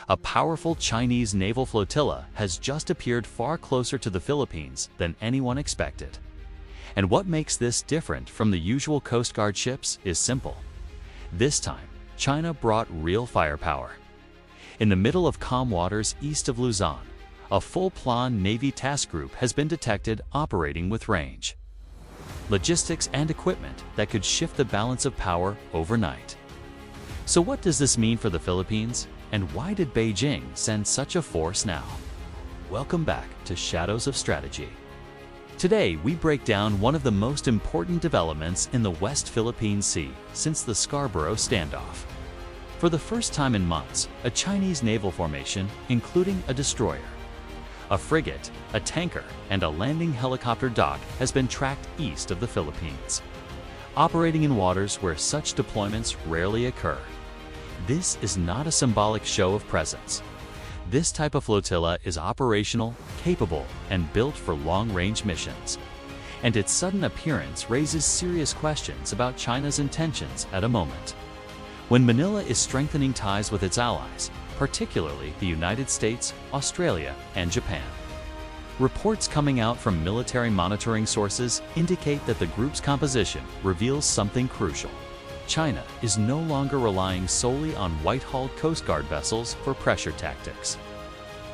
A powerful Chinese naval flotilla has just appeared far closer to the Philippines than anyone expected. And what makes this different from the usual Coast Guard ships is simple. This time, China brought real firepower. In the middle of calm waters east of Luzon, a full-plan Navy task group has been detected operating with range, logistics, and equipment that could shift the balance of power overnight. So what does this mean for the Philippines, and why did Beijing send such a force now? Welcome back to Shadows of Strategy. Today, we break down one of the most important developments in the West Philippine Sea since the Scarborough standoff. For the first time in months, a Chinese naval formation, including a destroyer, a frigate, a tanker, and a landing helicopter dock, has been tracked east of the Philippines, operating in waters where such deployments rarely occur. This is not a symbolic show of presence. This type of flotilla is operational, capable, and built for long-range missions. And its sudden appearance raises serious questions about China's intentions at a moment when Manila is strengthening ties with its allies, particularly the United States, Australia, and Japan. Reports coming out from military monitoring sources indicate that the group's composition reveals something crucial. China is no longer relying solely on white-hulled Coast Guard vessels for pressure tactics.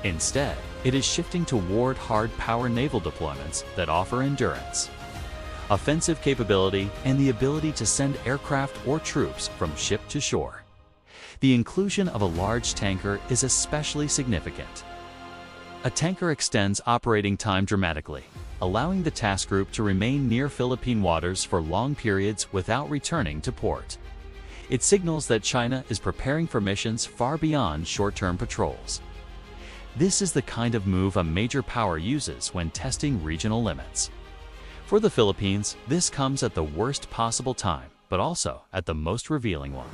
Instead, it is shifting toward hard-power naval deployments that offer endurance, offensive capability, and the ability to send aircraft or troops from ship to shore. The inclusion of a large tanker is especially significant. A tanker extends operating time dramatically, allowing the task group to remain near Philippine waters for long periods without returning to port. It signals that China is preparing for missions far beyond short-term patrols. This is the kind of move a major power uses when testing regional limits. For the Philippines, this comes at the worst possible time, but also at the most revealing one.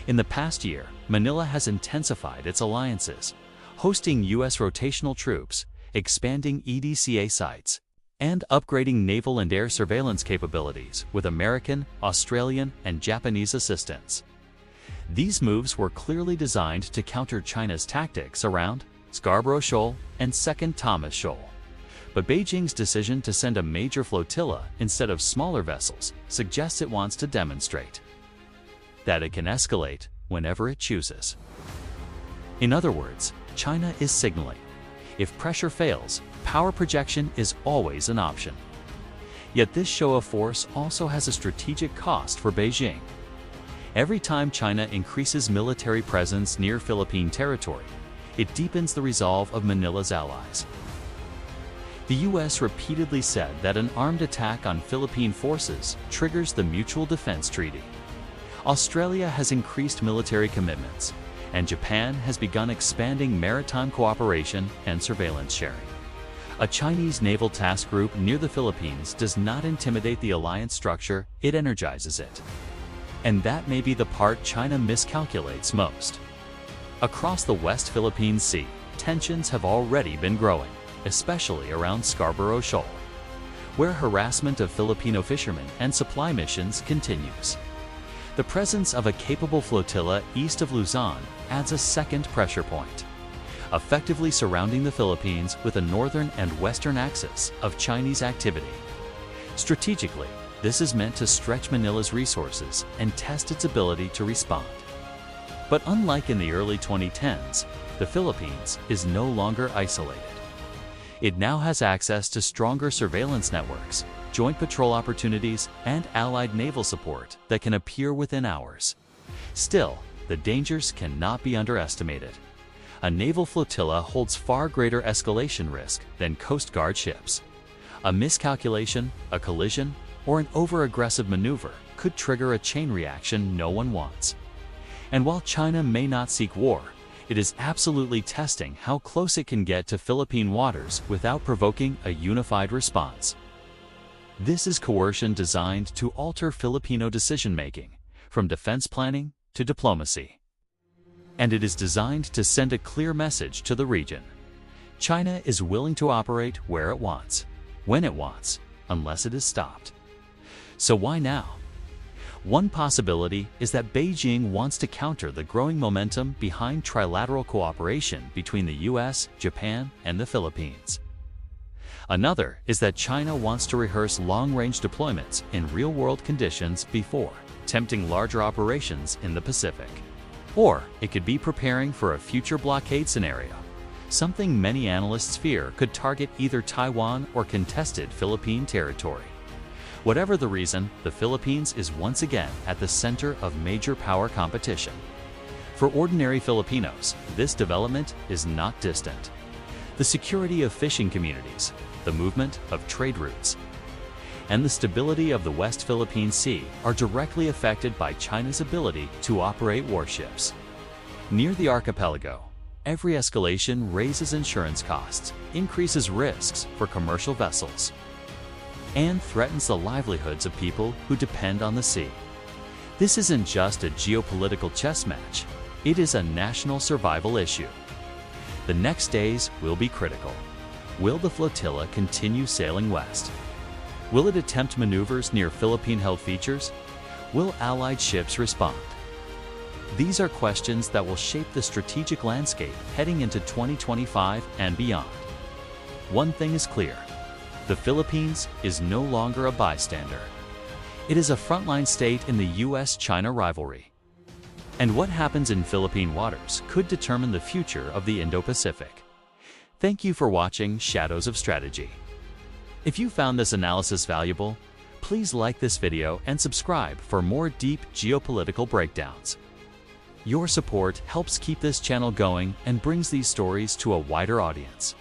In the past year, Manila has intensified its alliances, hosting U.S. rotational troops, expanding EDCA sites, and upgrading naval and air surveillance capabilities with American, Australian, and Japanese assistance. These moves were clearly designed to counter China's tactics around Scarborough Shoal and Second Thomas Shoal. But Beijing's decision to send a major flotilla instead of smaller vessels suggests it wants to demonstrate that it can escalate whenever it chooses. In other words, China is signaling, if pressure fails, power projection is always an option. Yet this show of force also has a strategic cost for Beijing. Every time China increases military presence near Philippine territory, it deepens the resolve of Manila's allies. The U.S. repeatedly said that an armed attack on Philippine forces triggers the Mutual Defense Treaty. Australia has increased military commitments, and Japan has begun expanding maritime cooperation and surveillance sharing. A Chinese naval task group near the Philippines does not intimidate the alliance structure, it energizes it. And that may be the part China miscalculates most. Across the West Philippine Sea, tensions have already been growing, especially around Scarborough Shoal, where harassment of Filipino fishermen and supply missions continues. The presence of a capable flotilla east of Luzon adds a second pressure point, effectively surrounding the Philippines with a northern and western axis of Chinese activity. Strategically, this is meant to stretch Manila's resources and test its ability to respond. But unlike in the early 2010s, the Philippines is no longer isolated. It now has access to stronger surveillance networks, joint patrol opportunities, and allied naval support that can appear within hours. Still, the dangers cannot be underestimated. A naval flotilla holds far greater escalation risk than Coast Guard ships. A miscalculation, a collision, or an over-aggressive maneuver could trigger a chain reaction no one wants. And while China may not seek war, it is absolutely testing how close it can get to Philippine waters without provoking a unified response. This is coercion designed to alter Filipino decision-making, from defense planning to diplomacy. And it is designed to send a clear message to the region. China is willing to operate where it wants, when it wants, unless it is stopped. So why now? One possibility is that Beijing wants to counter the growing momentum behind trilateral cooperation between the US, Japan, and the Philippines. Another is that China wants to rehearse long-range deployments in real-world conditions before attempting larger operations in the Pacific. Or it could be preparing for a future blockade scenario, something many analysts fear could target either Taiwan or contested Philippine territory. Whatever the reason, the Philippines is once again at the center of major power competition. For ordinary Filipinos, this development is not distant. The security of fishing communities, the movement of trade routes, and the stability of the West Philippine Sea are directly affected by China's ability to operate warships. Near the archipelago, every escalation raises insurance costs, increases risks for commercial vessels, and threatens the livelihoods of people who depend on the sea. This isn't just a geopolitical chess match, it is a national survival issue. The next days will be critical. Will the flotilla continue sailing west? Will it attempt maneuvers near Philippine-held features? Will Allied ships respond? These are questions that will shape the strategic landscape heading into 2025 and beyond. One thing is clear. The Philippines is no longer a bystander. It is a frontline state in the US-China rivalry. And what happens in Philippine waters could determine the future of the Indo-Pacific. Thank you for watching Shadows of Strategy. If you found this analysis valuable, please like this video and subscribe for more deep geopolitical breakdowns. Your support helps keep this channel going and brings these stories to a wider audience.